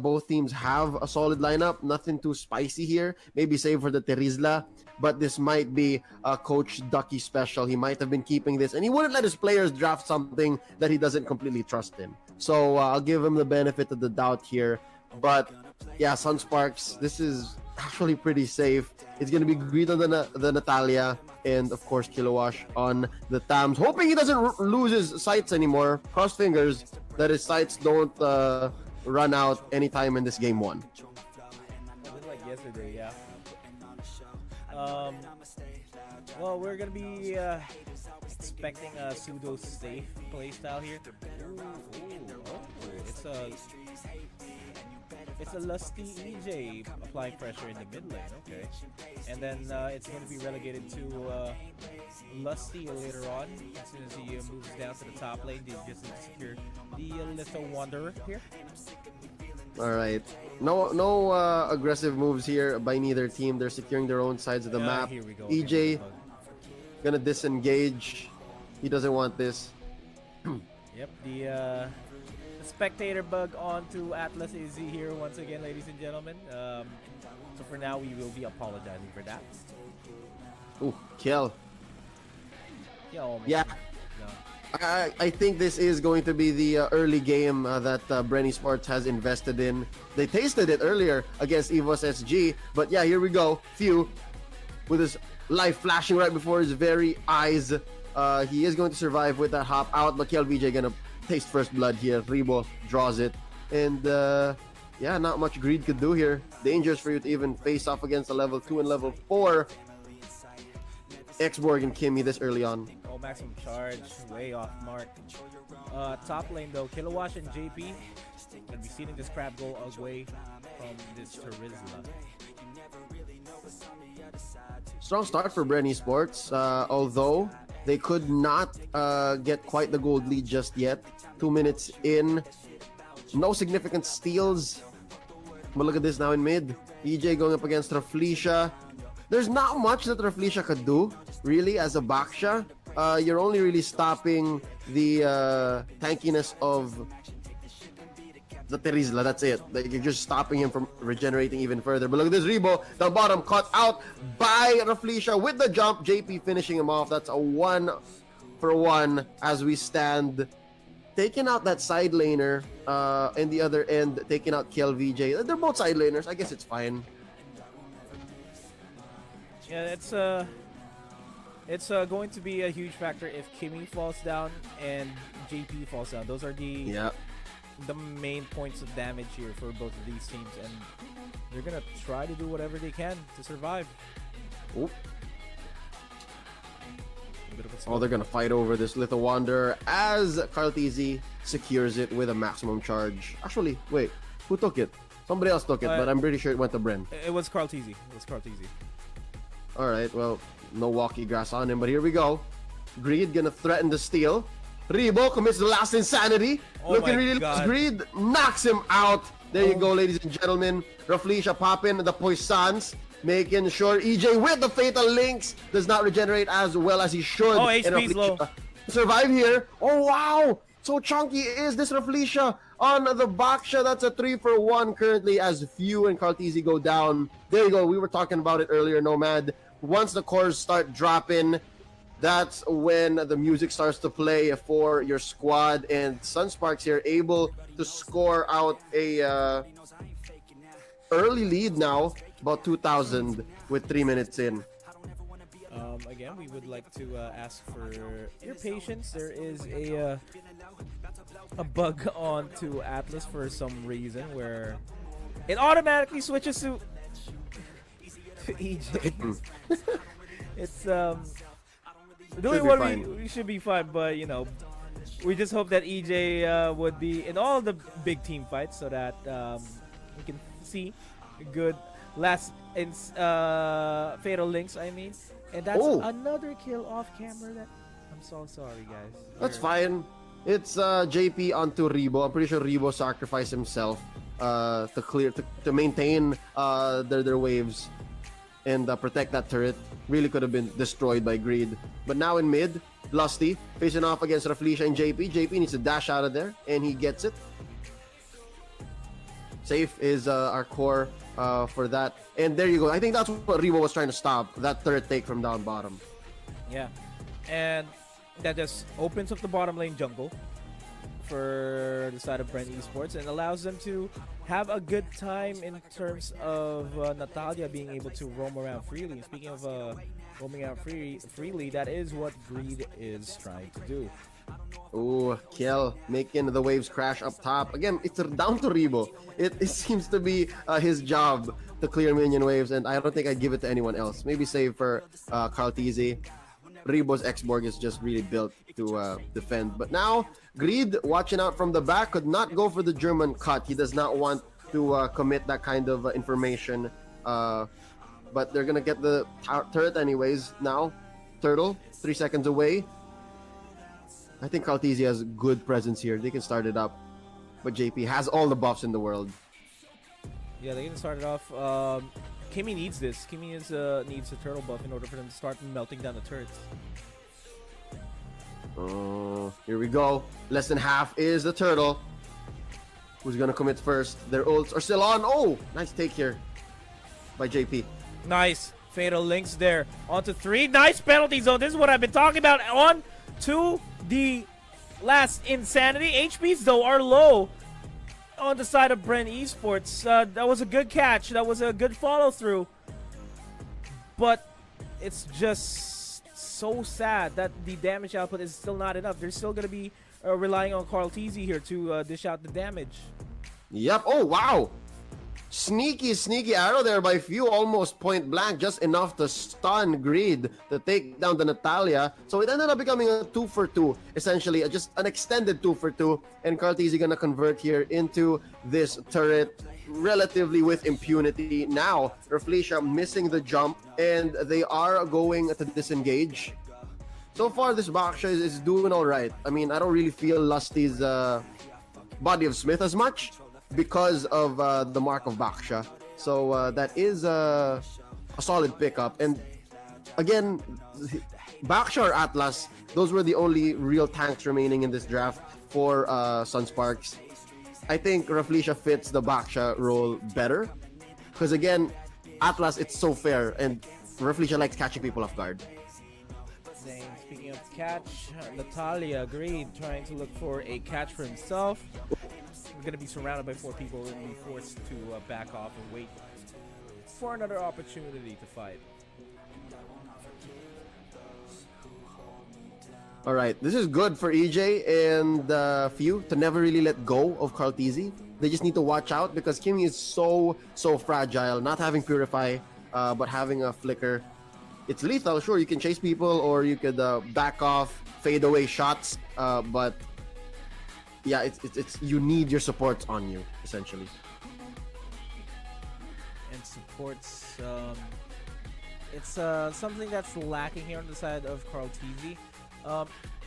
both teams have a solid lineup. Nothing too spicy here. Maybe save for the Terizla, but this might be a Coach Ducky special. He might have been keeping this, and he wouldn't let his players draft something that he doesn't completely trust in. So I'll give him the benefit of the doubt here. But yeah, SUNSPARKs, this is actually pretty safe. It's going to be Greed on the Natalia, and of course Kilowash on the Tams. Hoping he doesn't lose his sights anymore. Cross fingers that his sights don't run out anytime in this game one. Like yesterday, yeah. Well, we're gonna be expecting a pseudo safe playstyle here. It's a lusty EJ applying pressure in the mid lane, okay. And then it's going to be relegated to Lusty later on. As soon as he moves down to the top lane, they just secure the Little Wanderer here. Alright. No aggressive moves here by neither team. They're securing their own sides of the map. Here we go. EJ gonna disengage. He doesn't want this. Yep, the spectator bug onto Atlas AZ here once again, ladies and gentlemen. So for now, we will be apologizing for that. Ooh, kill. Oh, yeah. No. I think this is going to be the early game that BREN ESPORTS has invested in. They tasted it earlier against EVOS SG, but yeah, here we go. Few with his life flashing right before his very eyes. He is going to survive with that hop out, but KLVJ gonna taste first blood here. Rebo draws it, and yeah, not much Greed could do here. Dangerous for you to even face off against a level 2 and level 4 Xborg and Kimmy this early on. Oh, maximum charge, way off mark. Top lane though, Kilowash and JP gonna be seeing this crab go away from this Terizla. Strong start for BREN ESPORTS, although they could not get quite the gold lead just yet. 2 minutes in, no significant steals. But look at this now in mid. EJ going up against Raflesia. There's not much that Raflesia could do, really, as a Baksha. You're only really stopping the tankiness of the Terizla, that's it. You're just stopping him from regenerating even further. But look at this Rebo, the bottom caught out by Raflesia with the jump. JP finishing him off. That's a 1-for-1 as we stand. Taking out that side laner, and the other end taking out KLVJ. They're both side laners. I guess it's fine. Yeah, it's going to be a huge factor if Kimmy falls down and JP falls down. Those are the main points of damage here for both of these teams, and they're gonna try to do whatever they can to survive. Oop. Oh, they're gonna fight over this Little Wanderer as Carlteasy secures it with a maximum charge. Actually, wait, who took it? Somebody else took it, but I'm pretty sure it went to BREN. It was Carlteasy. Alright, well, no walkie grass on him, but here we go. Greed gonna threaten the steal. Rebo commits the last insanity. Looking really loose. Greed knocks him out. There you go, ladies and gentlemen. Raflesia popping the poisons, making sure EJ with the fatal links does not regenerate as well as he should. Oh, HP's low. Survive here. Oh, wow. So chunky is this Raflesia on the Baksha. That's a 3-for-1 currently as Few and Carlteasy go down. There you go. We were talking about it earlier, Nomad. Once the cores start dropping, that's when the music starts to play for your squad, and SUNSPARKs here able to score out a early lead now, about 2,000 with 3 minutes in. Again, we would like to ask for your patience. There is a bug onto Atlas for some reason where it automatically switches to EJ. It's doing what we should be fine, but you know, we just hope that EJ would be in all the big team fights so that we can see good last fatal links. I mean, and that's another kill off camera. That I'm so sorry, guys. That's fine. It's JP onto Rebo. I'm pretty sure Rebo sacrificed himself to maintain their waves and protect that turret. Really could have been destroyed by Greed. But now in mid, Lusty facing off against Raflesia and JP. JP needs to dash out of there, and he gets it. Safe is our core for that. And there you go. I think that's what Rebo was trying to stop, that third take from down bottom. Yeah. And that just opens up the bottom lane jungle for the side of BREN Esports and allows them to have a good time in terms of Natalia being able to roam around freely. Speaking of roaming out freely, that is what Greed is trying to do. Ooh, Kiel making the waves crash up top. Again, it's down to Rebo. It seems to be his job to clear minion waves, and I don't think I'd give it to anyone else. Maybe save for Carl TZ. Rebo's X-Borg is just really built to defend. But now, Greed, watching out from the back, could not go for the German cut. He does not want to commit that kind of information. But they're going to get the turret anyways now. Turtle, 3 seconds away. I think Kaltizi has good presence here. They can start it up. But JP has all the buffs in the world. Yeah, they can start it off. Kimmy needs this. Kimmy needs a turtle buff in order for them to start melting down the turrets. Here we go. Less than half is the turtle. Who's gonna commit first? Their ults are still on. Oh, nice take here by JP. Nice. Fatal links there. Onto 3. Nice penalty zone. This is what I've been talking about. On to the last insanity. HPs, though, are low on the side of BREN Esports. That was a good catch. That was a good follow-through. But it's just so sad that the damage output is still not enough. They're still going to be relying on Carl TZ here to dish out the damage. Yep. Oh, wow. Sneaky arrow there by Few, almost point blank, just enough to stun Greed to take down the Natalia. So it ended up becoming a 2-for-2, essentially, just an extended 2-for-2. And Carl TZ gonna convert here into this turret relatively with impunity. Now, Reflecia missing the jump, and they are going to disengage. So far, this Baksha is doing all right. I mean, I don't really feel Lusty's Body of Smith as much, because of the mark of Baksha. So that is a solid pickup. And again, Baksha or Atlas, those were the only real tanks remaining in this draft for SUNSPARKs. I think Reflecia fits the Baksha role better. Because again, Atlas, it's so fair, and Reflecia likes catching people off guard. Speaking of catch, Natalia Greed trying to look for a catch for himself. We're going to be surrounded by 4 people and be forced to back off and wait for another opportunity to fight. All right, this is good for EJ and Few to never really let go of Carl TZ. They just need to watch out because Kimmy is so fragile. Not having Purify, but having a Flicker. It's lethal. Sure, you can chase people or you could back off, fade away shots, but yeah, it's you need your supports on you, essentially. And supports, it's something that's lacking here on the side of Carl TZ.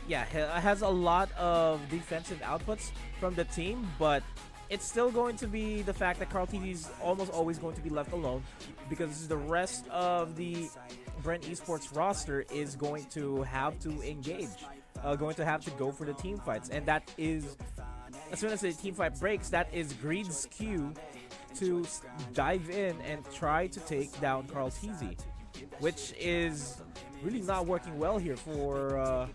Yeah, it has a lot of defensive outputs from the team, but it's still going to be the fact that Carl TZ is almost always going to be left alone because the rest of the BREN Esports roster is going to have to engage. Going to have to go for the team fights, and that is, as soon as the team fight breaks, that is Greed's cue to dive in and try to take down Carl TZ, which is really not working well here for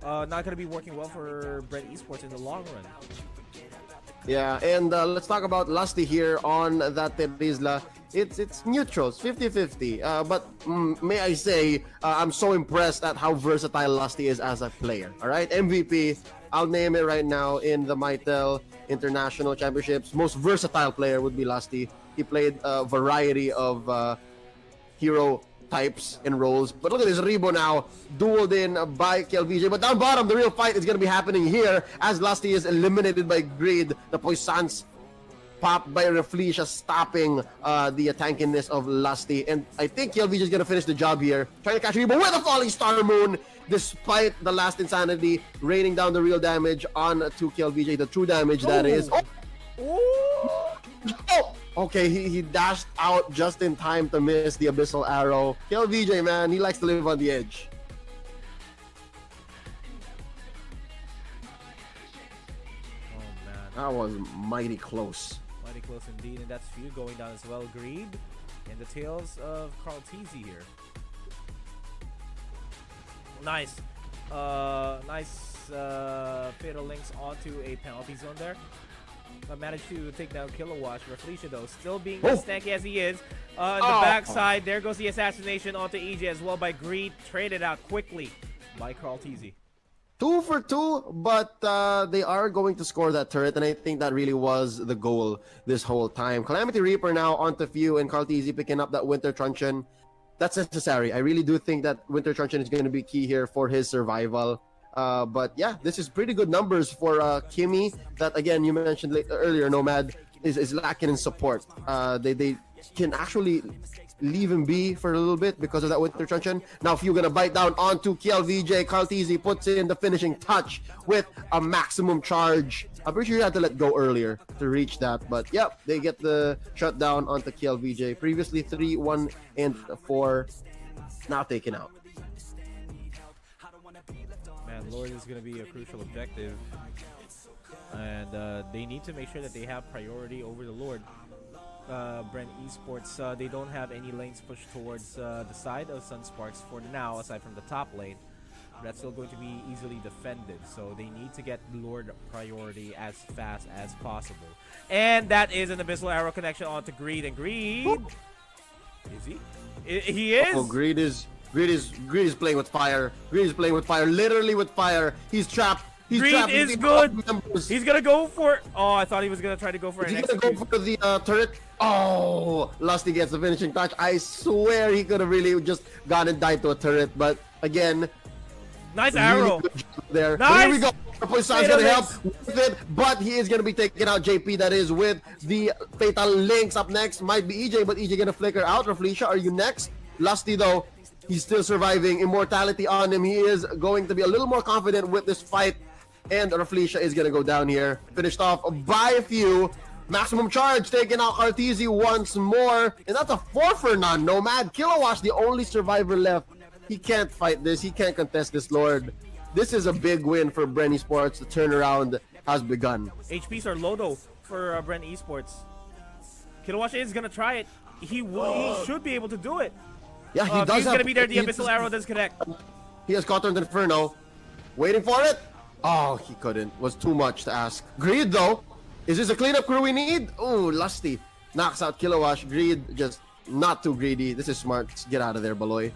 not going to be working well for BREN Esports in the long run. Yeah, and let's talk about Lusty here on that Terizla. It's neutrals, 50-50. But may I say, I'm so impressed at how versatile Lusty is as a player. All right, MVP. I'll name it right now in the Mytel International Championships. Most versatile player would be Lusty. He played a variety of hero types and roles. But look at this Rebo now, dueled in by KLVJ. But down bottom, the real fight is going to be happening here as Lusty is eliminated by Greed. The Poissons popped by Reflecia, stopping the tankiness of Lusty. And I think KLVJ is going to finish the job here. Trying to catch Rebo with a Falling Star Moon, despite the last Insanity raining down the real damage on to KLVJ. The true damage, that is. Oh! Okay, he dashed out just in time to miss the Abyssal Arrow. KLVJ, man, he likes to live on the edge. Oh, man. That was mighty close. close indeed, and that's Few going down as well. Greed in the tails of Carl Teasy here. Nice. Fatal links onto a penalty zone there. But managed to take down Kilowatt. Felicia though, still being as stanky as he is. On the backside, there goes the assassination onto EJ as well by Greed. Traded out quickly by Carl Teasy. 2 for 2, but they are going to score that turret, and I think that really was the goal this whole time. Calamity Reaper now onto Few, and Carl Teasy picking up that Winter Truncheon. That's necessary. I really do think that Winter Truncheon is going to be key here for his survival. But yeah, this is pretty good numbers for Kimmy. That again, you mentioned earlier, Nomad is lacking in support. They can actually leave him be for a little bit because of that Winter Truncheon. Now Few gonna bite down onto KLVJ. Carl Teasy puts in the finishing touch with a maximum charge. I'm pretty sure you had to let go earlier to reach that, but yep, they get the shutdown onto KLVJ. Previously 3, 1, and 4. Now taken out. Man, Lord is going to be a crucial objective, and they need to make sure that they have priority over the Lord. BREN ESPORTS, they don't have any lanes pushed towards the side of SUNSPARKs for now, aside from the top lane. That's still going to be easily defended, so they need to get Lord priority as fast as possible. And that is an Abyssal Arrow connection onto Greed, and Greed... Is he? He is? Oh, Greed is playing with fire. Greed is playing with fire, literally with fire. He's trapped. Greed is good. He's gonna go for... Oh, I thought he was gonna try to go for it. He's gonna go for the turret. Oh, Lusty gets the finishing touch. I swear he could have really just gone and died to a turret, but again... Nice arrow. Really good job there. Nice. But here we go. Poison's gonna help with it, but he is gonna be taking out JP. That is with the fatal links. Up next might be EJ, but EJ gonna flicker out. Rafleisha, are you next? Lusty though, he's still surviving. Immortality on him. He is going to be a little more confident with this fight, and Rafleisha is gonna go down here. Finished off by a Few. Maximum charge taking out Arteezy once more, and that's a 4 for none. Nomad Kilowatt, the only survivor left. He can't fight this. He can't contest this Lord. This is a big win for BREN ESPORTS. The turnaround has begun. HPs are low though for BREN ESPORTS. Kilowatt is gonna try it. He should be able to do it. Yeah, he does. He's gonna be there. The Abyssal Arrow does connect. He has Cotton Inferno. Waiting for it. Oh, he couldn't. Was too much to ask. Greed though. Is this a cleanup crew we need? Oh, Lusty knocks out Kilowatt. Greed just not too greedy. This is smart. Get out of there, Baloy.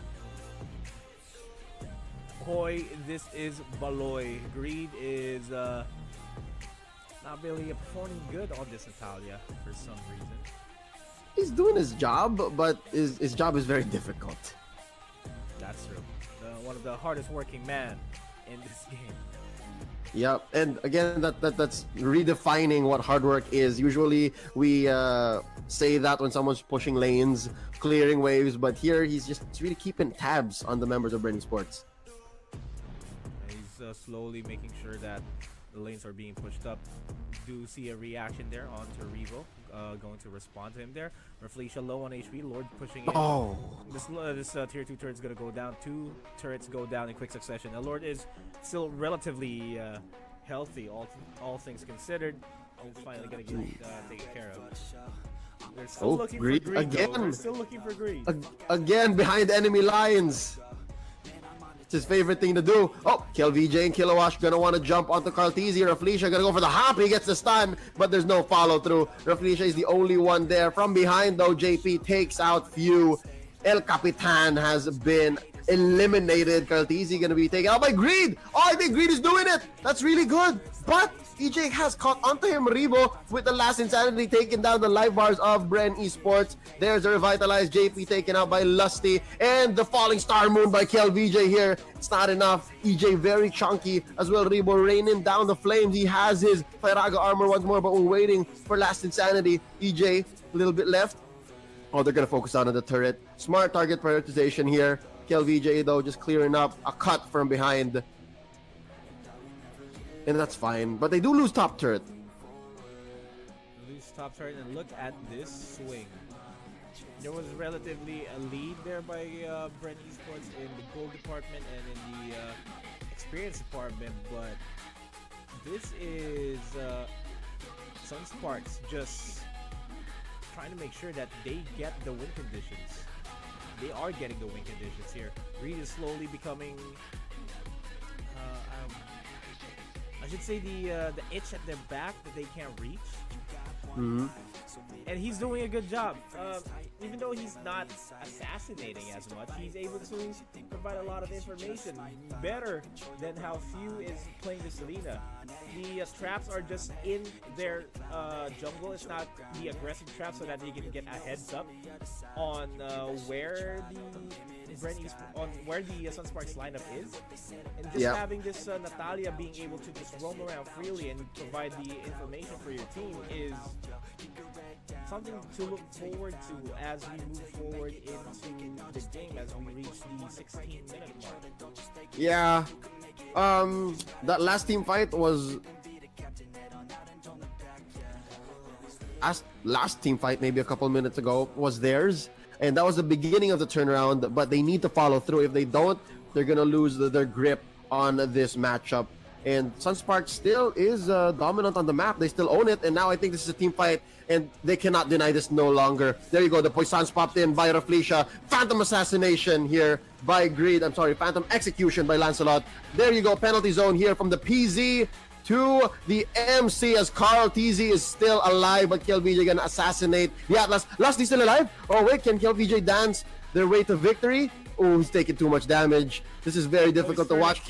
Boy, this is Baloy. Greed is not really performing good on this Natalia for some reason. He's doing his job, but his job is very difficult. That's true. One of the hardest working man in this game. Yep, and again, that's redefining what hard work is. Usually, we say that when someone's pushing lanes, clearing waves, but here he's really keeping tabs on the members of BREN ESPORTS. He's slowly making sure that the lanes are being pushed up. Do see a reaction there onto Revo, going to respond to him there. Rafleisha low on HP, Lord pushing in. Oh, This tier 2 turret's gonna go down. 2 turrets go down in quick succession. The Lord is still relatively healthy, all things considered. He's finally gonna get taken care of. They're still looking for Greed again. They're still looking for Greed. Again, behind enemy lines. It's his favorite thing to do. Oh, KLVJ and Kilowatt gonna want to jump onto Carl Teasy. Rafleisha gonna go for the hop. He gets the stun, but there's no follow through. Rafleisha is the only one there. From behind though, JP takes out Few. El Capitan has been eliminated. Carl Teasy gonna be taken out by Greed. Oh, I think Greed is doing it. That's really good. But EJ has caught onto him. Revo with the last insanity taking down the live bars of BREN ESPORTS. There's a revitalized JP taken out by Lusty, and the falling star moon by KLVJ here. It's not enough. EJ very chunky as well. Revo raining down the flames. He has his Firaga armor once more, but we're waiting for last insanity. EJ a little bit left. Oh, they're gonna focus on the turret. Smart target prioritization here. KLVJ though just clearing up a cut from behind. And that's fine, but they do lose top turret. Lose top turret, and look at this swing. There was relatively a lead there by BREN ESPORTS in the gold department and in the experience department, but this is SUNSPARKs just trying to make sure that they get the win conditions. They are getting the win conditions here. Greed is slowly becoming, I should say, the itch at their back that they can't reach. Mm-hmm. And he's doing a good job. Even though he's not assassinating as much, he's able to provide a lot of information better than how Few is playing the Selena. The traps are just in their jungle. It's not the aggressive trap, so that they can get a heads up on where the BREN on where the SUNSPARK's lineup is, and just having this Natalia being able to just roam around freely and provide the information for your team is something to look forward to as we move forward into the game, as we reach the 16-minute mark. Yeah. That last team fight was last team fight maybe a couple minutes ago was theirs, and that was the beginning of the turnaround, but they need to follow through. If they don't, they're gonna lose their grip on this matchup. And SUNSPARK still is dominant on the map. They still own it, and now I think this is a team fight, and they cannot deny this no longer. There you go, the Poissons popped in by Raflesia. Phantom Assassination here by Greed. I'm sorry, Phantom Execution by Lancelot. There you go, penalty zone here from the PZ to the MC, as Carl TZ is still alive, but KLVJ gonna assassinate the Atlas. Last, he's still alive? Oh wait, can KLVJ dance their way to victory? Oh, he's taking too much damage. This is very difficult to watch.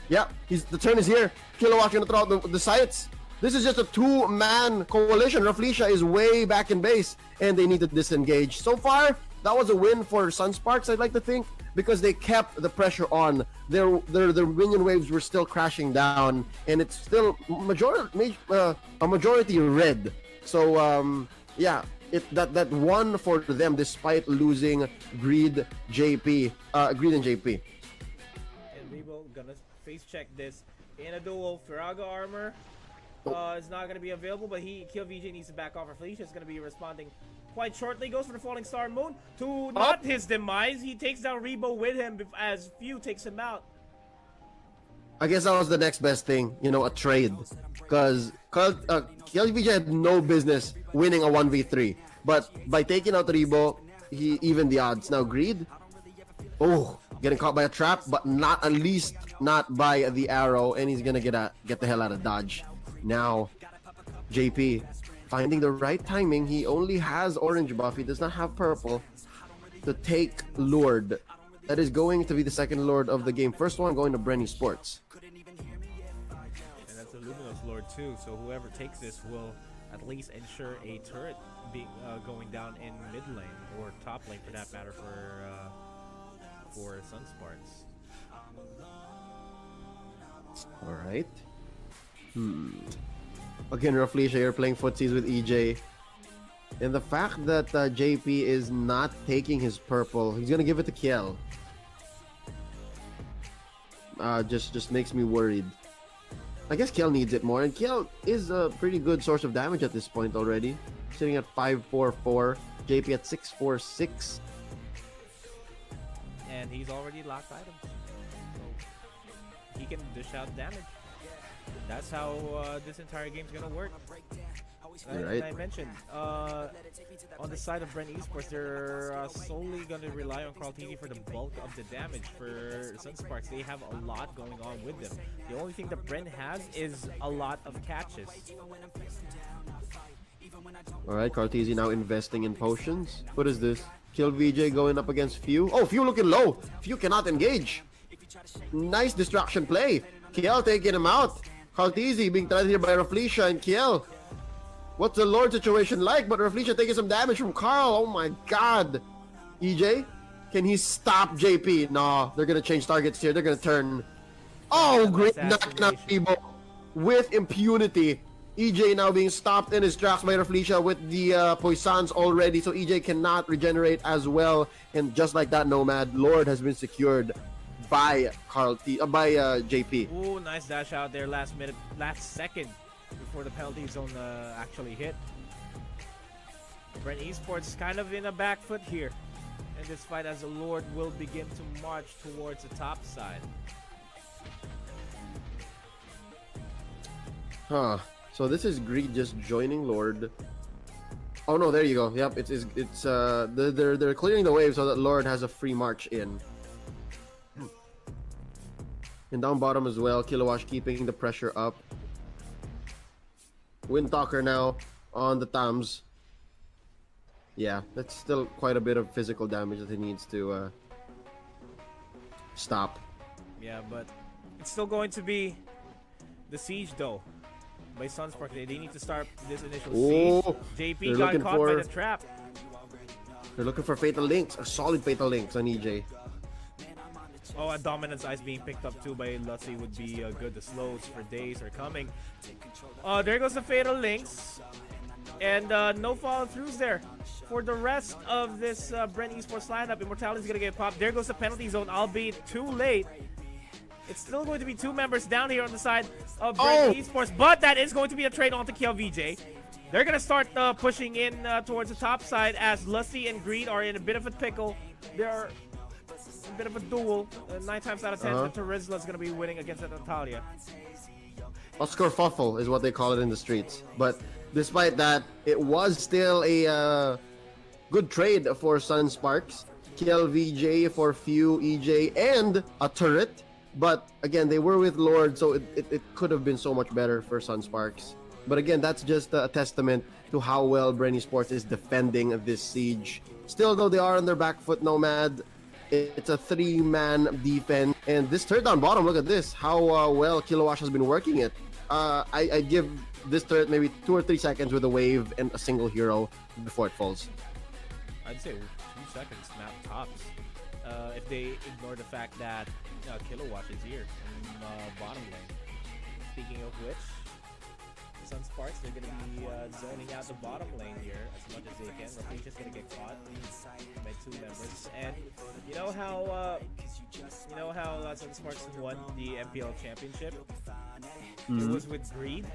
Yeah, the turn is here. Kilowatt gonna throw out the sights. This is just a two-man coalition. Raflesia is way back in base, and they need to disengage. So far, that was a win for SUNSPARKs, I'd like to think, because they kept the pressure on. Their minion waves were still crashing down, and it's still a majority red. So yeah, that won for them despite losing Greed and JP. And we will gonna face check this in a duel. Firaga armor is not going to be available, but KLVJ needs to back off. Felicia is going to be responding quite shortly. Goes for the Falling Star Moon to not his demise. He takes down Rebo with him as Few takes him out. I guess that was the next best thing, a trade, because KLVJ had no business winning a 1v3, but by taking out Rebo, he evened the odds. Now Greed, getting caught by a trap, but at least not by the arrow, and he's gonna get the hell out of dodge. Now, JP finding the right timing. He only has orange buff. He does not have purple to take Lord. That is going to be the second Lord of the game. First one going to BREN ESPORTS. And that's a Luminous Lord too. So whoever takes this will at least ensure a turret being going down in mid lane or top lane for that matter for SUNSPARKs. All right. Again, Raflesia, you're playing footsies with EJ. And the fact that JP is not taking his purple, he's gonna give it to Kiel. Just makes me worried. I guess Kiel needs it more, and Kiel is a pretty good source of damage at this point already. Sitting at 544, JP at 646. And he's already locked items, so he can dish out damage. That's how this entire game's gonna work. Right. I mentioned on the side of BREN ESPORTS, they're solely going to rely on Carl TV for the bulk of the damage. For SUNSPARKs, they have a lot going on with them. The only thing that BREN has is a lot of catches. Alright, Cartesi now investing in potions. What is this? Kill VJ going up against Few. Oh, Few looking low. Few cannot engage. Nice distraction play. Kiel taking him out. Cartesi being tried here by Raflesia and Kiel. What's the Lord situation like? But Raflesia taking some damage from Carl. Oh my god. EJ, can he stop JP? No, they're gonna change targets here. They're gonna turn. Oh, great knock Ebo with impunity. EJ now being stopped in his tracks by Raflesia with the Poissons already, so EJ cannot regenerate as well. And just like that, Nomad, Lord has been secured by JP. Ooh, nice dash out there last second before the penalty zone actually hit. BREN ESPORTS kind of in a back foot here in this fight as the Lord will begin to march towards the top side. So this is Greed just joining Lord. Oh no, there you go. Yep, they're clearing the wave so that Lord has a free march in. And down bottom as well, Kilowash keeping the pressure up. Windtalker now on the Tams. Yeah, that's still quite a bit of physical damage that he needs to stop. Yeah, but it's still going to be the siege though. By SUNSPARK, they need to start this initial siege. JP got caught by the trap. They're looking for Fatal Links, a solid Fatal Links on EJ. Oh, a Dominance Ice being picked up too by Lusty would be good. The slows for days are coming. There goes the Fatal Links. And no follow-throughs there. For the rest of this BREN Esports lineup, Immortality's going to get popped. There goes the penalty zone, albeit too late. It's still going to be 2 members down here on the side of BREN Esports, but that is going to be a trade onto KLVJ. They're going to start pushing in towards the top side as Lusty and Greed are in a bit of a pickle. They're a bit of a duel. 9 times out of 10, the Terizla's going to be winning against Natalia. Oscar Fuffle is what they call it in the streets. But despite that, it was still a good trade for SUNSPARKs. KLVJ for few, EJ, and a turret. But again, they were with Lord, so it could have been so much better for SUNSPARKs. But again, that's just a testament to how well BREN Esports is defending this siege. Still, though, they are on their back foot, Nomad. It's a 3-man defense. And this third down bottom, look at this. How well Kilowash has been working it. I give this turret maybe 2 or 3 seconds with a wave and a single hero before it falls. I'd say 2 seconds, not tops. If they ignore the fact that Kilowatt is here in bottom lane. Speaking of which, SUNSPARKs, they're going to be zoning out the bottom lane here as much as they can. Rafi's just going to get caught by 2 members. And you know how SUNSPARKs won the MPL championship? It was with Greed.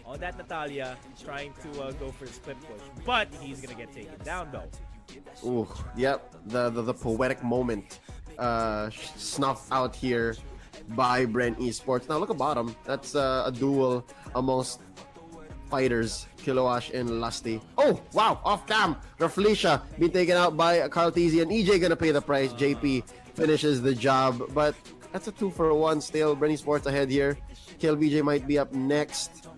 On that, Natalia trying to go for the split push, but he's going to get taken down though. Ooh, yep, the poetic moment snuffed out here by BREN Esports. Now look at bottom. That's a duel amongst fighters, Kilowash and Lusty. Oh, wow, off cam. Raflesia being taken out by Carl Teasy, and EJ gonna pay the price. JP finishes the job, but that's a 2-for-1 still. BREN Esports ahead here. KLVJ might be up next.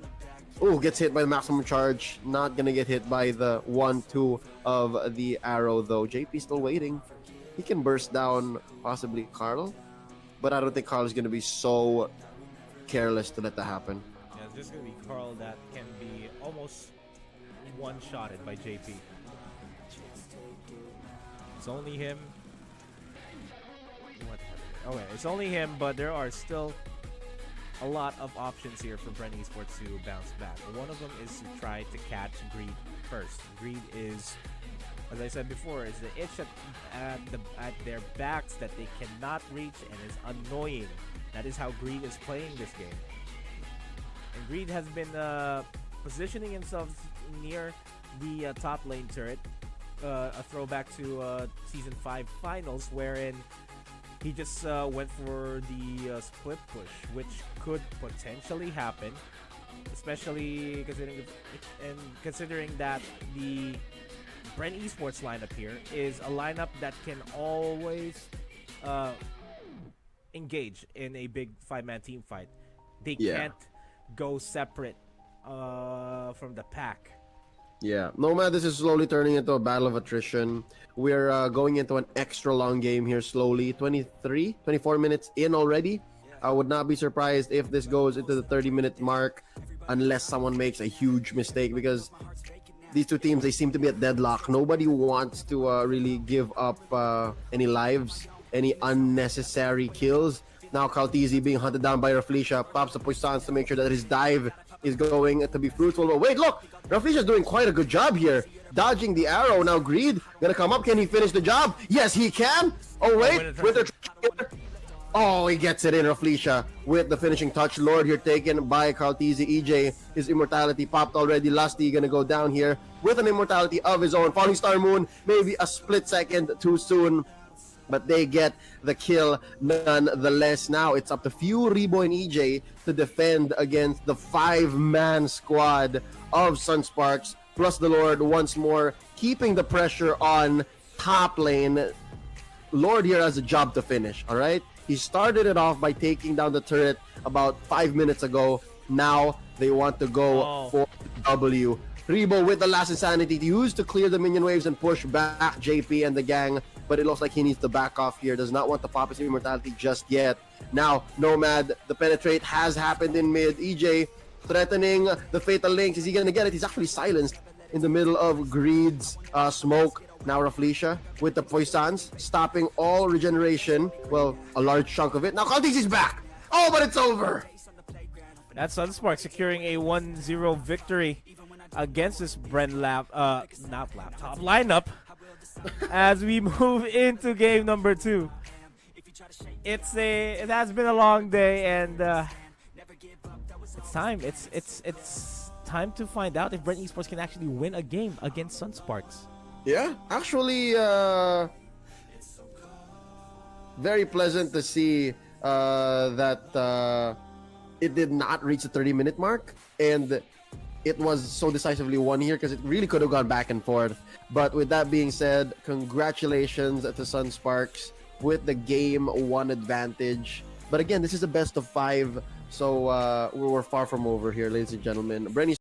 Oh, gets hit by the maximum charge. Not gonna get hit by the 1-2 of the arrow though. JP still waiting. He can burst down possibly Carl, but I don't think Carl is gonna be so careless to let that happen. Yeah, it's just gonna be Carl that can be almost one-shotted by JP. It's only him. Okay, it's only him, but there are still a lot of options here for BREN Esports to bounce back. One of them is to try to catch Greed first. Greed is, as I said before, is the itch at their backs that they cannot reach and is annoying. That is how Greed is playing this game. And Greed has been positioning himself near the top lane turret. A throwback to Season 5 finals, wherein he just went for the split push, which could potentially happen, especially considering that the BREN Esports lineup here is a lineup that can always engage in a big 5-man team fight. They can't go separate from the pack. Yeah, Nomad, this is slowly turning into a battle of attrition. We're going into an extra long game here slowly. 24 minutes in already. I would not be surprised if this goes into the 30-minute mark unless someone makes a huge mistake, because these two teams, they seem to be at deadlock. Nobody wants to really give up any lives, any unnecessary kills. Now Kaltizi being hunted down by Raflesia, pops the puissance to make sure that his dive is going to be fruitful. But wait, look! Raflesia's doing quite a good job here. Dodging the arrow. Now Greed gonna come up. Can he finish the job? Yes, he can! Oh, wait! Oh, he gets it in, Raflesia, with the finishing touch. Lord here taken by Kaltizi. EJ, his immortality popped already. Lusty gonna go down here with an immortality of his own. Falling Star Moon, maybe a split second too soon, but they get the kill nonetheless. Now it's up to Few, Rebo, and EJ to defend against the 5-man squad of SUNSPARKs. plus the Lord once more, keeping the pressure on top lane. Lord here has a job to finish, all right? He started it off by taking down the turret about 5 minutes ago. Now they want to go for W. Rebo with the last insanity to use to clear the minion waves and push back JP and the gang, but it looks like he needs to back off here. Does not want to pop his immortality just yet. Now, Nomad, the penetrate has happened in mid. EJ threatening the Fatal Links. Is he gonna get it? He's actually silenced in the middle of Greed's smoke. Now Raflesia with the Poisons, stopping all regeneration. Well, a large chunk of it. Now Khalees is back! Oh, but it's over! That's SUNSPARK securing a 1-0 victory against this BREN lineup as we move into game number 2. It has been a long day, and it's time. It's time to find out if BREN Esports can actually win a game against SUNSPARKs. Yeah, actually, very pleasant to see that it did not reach the 30-minute mark, and it was so decisively won here because it really could have gone back and forth. But with that being said, congratulations to SUNSPARKs with the game 1 advantage. But again, this is a best of 5, so we're far from over here, ladies and gentlemen. BREN